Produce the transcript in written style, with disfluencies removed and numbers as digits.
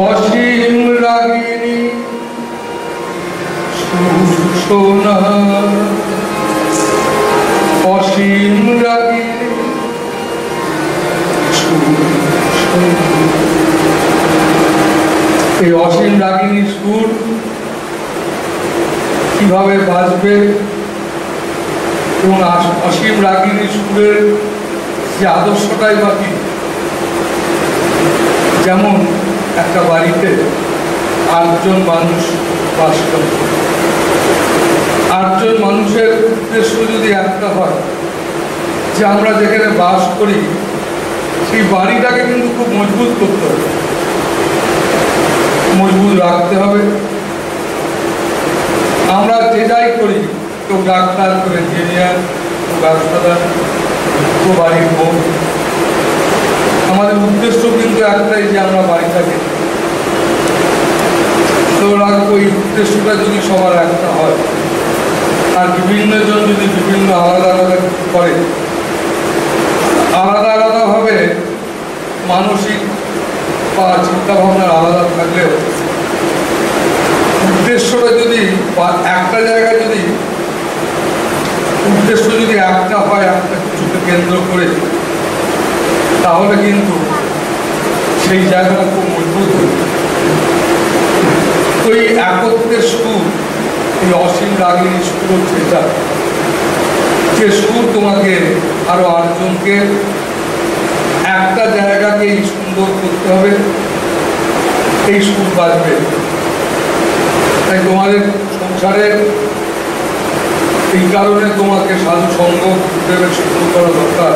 অসীম রাগিনী সোনা অসীম রাগিনী এই অসীম রাগিনী সুর কিভাবে বাজবে এবং অসীম রাগিনী সুরের যে আদর্শটাই বা কি, যেমন একটা বাড়িতে 8 জন মানুষ বাস করে, 8 জন মানুষের উদ্দেশ্য যদি একটা হয় যে আমরা যেখানে বাস করি সেই বাড়িটাকে কিন্তু খুব মজবুত করতে হবে, মজবুত রাখতে হবে। আমরা যে যাই করি, কেউ ডাক্তার, কেউ ইঞ্জিনিয়ার, কেউ ব্যবসাদার, কেউ বাড়ির বউ, আমাদের উদ্দেশ্য কিন্তু একটাই যে আমরা বাড়িটাকে তো রাখবো। এই উদ্দেশ্যটা যদি সবার একটা হয় আর বিভিন্ন জন যদি বিভিন্ন আলাদা আলাদা করে, আলাদা আলাদাভাবে মানসিক বা চিন্তাভাবনার আলাদা থাকলেও উদ্দেশ্যটা যদি একটা জায়গায় যদি উদ্দেশ্য যদি একটা হয়, একটা কিছুকে কেন্দ্র করে, তাহলে কিন্তু সেই জায়গাটা খুব মজবুত হবে। তো এই একত্রের সুর, এই অসীম রাগিনী সুর হচ্ছে এটা, যে সুর তোমাকে আরো 8 জনকে একটা জায়গাকে সুন্দর করতে হবে, এই সুর বাজবে। তাই তোমাদের সংসারের এই কারণে তোমাকে সাধু সঙ্গ দেবে শুরু করা দরকার।